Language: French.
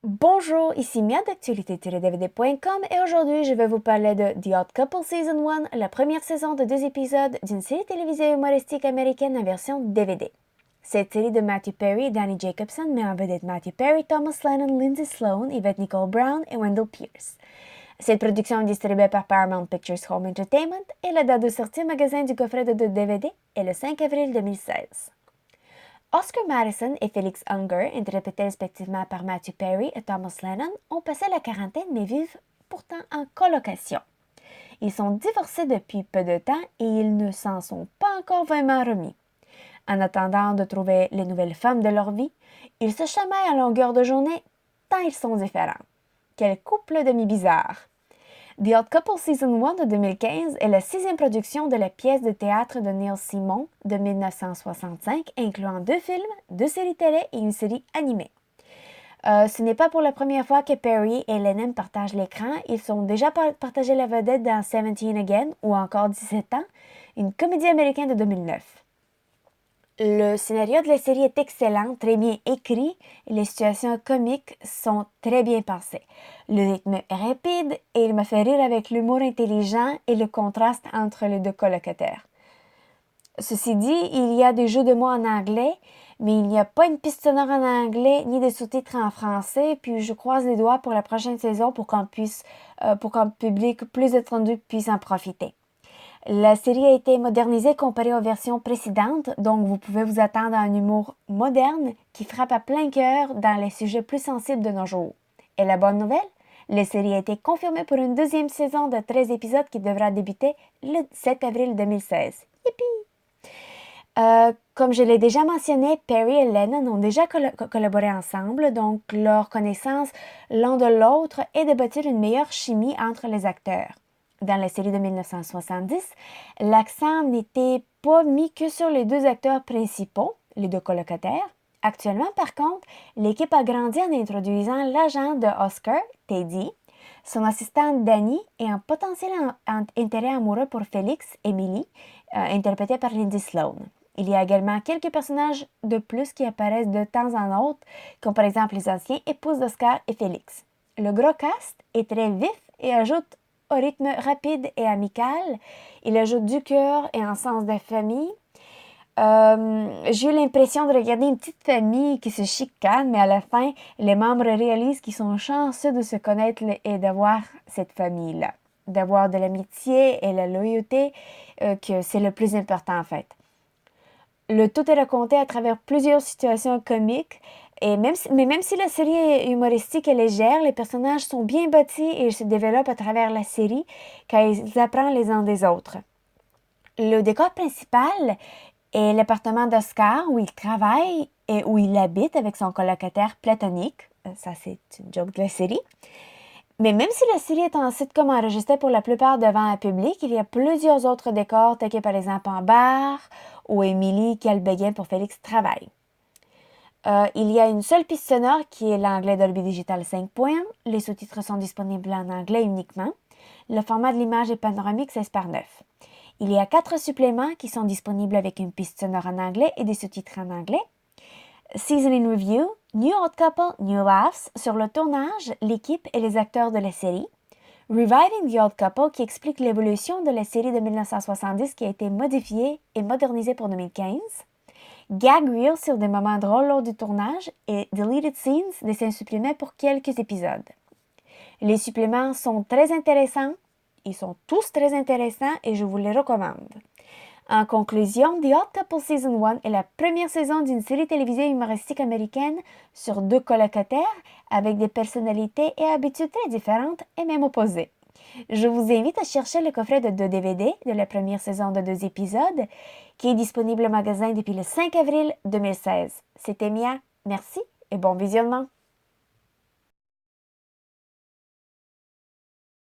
Bonjour, ici Mia d'actualité-dvd.com et aujourd'hui je vais vous parler de The Odd Couple Season 1, la première saison de 2 épisodes d'une série télévisée humoristique américaine en version DVD. Cette série de Matthew Perry et Danny Jacobson met en vedette Matthew Perry, Thomas Lennon, Lindsay Sloan, Yvette Nicole Brown et Wendell Pierce. Cette production est distribuée par Paramount Pictures Home Entertainment et la date de sortie au magasin du coffret de DVD est le 5 avril 2016. Oscar Madison et Felix Unger, interprétés respectivement par Matthew Perry et Thomas Lennon, ont passé la quarantaine mais vivent pourtant en colocation. Ils sont divorcés depuis peu de temps et ils ne s'en sont pas encore vraiment remis. En attendant de trouver les nouvelles femmes de leur vie, ils se chamaillent à longueur de journée tant ils sont différents. Quel couple demi-bizarre! The Odd Couple Season 1 de 2015 est la 6e production de la pièce de théâtre de Neil Simon de 1965, incluant 2 films, 2 séries télé et une série animée. Ce n'est pas pour la première fois que Perry et Lennon partagent l'écran. Ils ont déjà partagé la vedette dans 17 Again ou encore 17 ans, une comédie américaine de 2009. Le scénario de la série est excellent, très bien écrit, et les situations comiques sont très bien pensées. Le rythme est rapide et il m'a fait rire avec l'humour intelligent et le contraste entre les deux colocataires. Ceci dit, il y a des jeux de mots en anglais, mais il n'y a pas une piste sonore en anglais ni des sous-titres en français, puis je croise les doigts pour la prochaine saison pour qu'un public plus étendu puisse en profiter. La série a été modernisée comparée aux versions précédentes, donc vous pouvez vous attendre à un humour moderne qui frappe à plein cœur dans les sujets plus sensibles de nos jours. Et la bonne nouvelle, la série a été confirmée pour une 2e saison de 13 épisodes qui devra débuter le 7 avril 2016. Yippee! Comme je l'ai déjà mentionné, Perry et Lennon ont déjà collaboré ensemble, donc leur connaissance l'un de l'autre est de bâtir une meilleure chimie entre les acteurs. Dans la série de 1970, l'accent n'était pas mis que sur les 2 acteurs principaux, les 2 colocataires. Actuellement, par contre, l'équipe a grandi en introduisant l'agent de Oscar, Teddy, son assistante Danny et un potentiel intérêt amoureux pour Félix, Emily, interprété par Lindsay Sloan. Il y a également quelques personnages de plus qui apparaissent de temps en autre, comme par exemple les anciens épouses d'Oscar et Félix. Le gros cast est très vif et ajoute au rythme rapide et amical. Il ajoute du cœur et un sens de famille. J'ai eu l'impression de regarder une petite famille qui se chicane, mais à la fin, les membres réalisent qu'ils sont chanceux de se connaître et d'avoir cette famille-là. D'avoir de l'amitié et la loyauté, que c'est le plus important en fait. Le tout est raconté à travers plusieurs situations comiques. Même si la série est humoristique et légère, les personnages sont bien bâtis et ils se développent à travers la série car ils apprennent les uns des autres. Le décor principal est l'appartement d'Oscar où il travaille et où il habite avec son colocataire platonique. Ça, c'est une joke de la série. Mais même si la série est en sitcom enregistrée pour la plupart devant un public, il y a plusieurs autres décors, tels que par exemple un bar où Emily, qui a le béguin pour Félix, travaille. Il y a une seule piste sonore qui est l'anglais Dolby Digital 5.1. Les sous-titres sont disponibles en anglais uniquement. Le format de l'image est panoramique 16:9. Il y a 4 suppléments qui sont disponibles avec une piste sonore en anglais et des sous-titres en anglais. Season in Review, New Odd Couple, New Laughs sur le tournage, l'équipe et les acteurs de la série. Reviving the Odd Couple qui explique l'évolution de la série de 1970 qui a été modifiée et modernisée pour 2015. Gag Reel sur des moments drôles lors du tournage et Deleted Scenes, des scènes suppléments pour quelques épisodes. Les suppléments sont très intéressants, ils sont tous très intéressants et je vous les recommande. En conclusion, The Odd Couple Season 1 est la première saison d'une série télévisée humoristique américaine sur 2 colocataires avec des personnalités et habitudes très différentes et même opposées. Je vous invite à chercher le coffret de 2 DVD de la première saison de 2 épisodes qui est disponible au magasin depuis le 5 avril 2016. C'était Mia, merci et bon visionnement!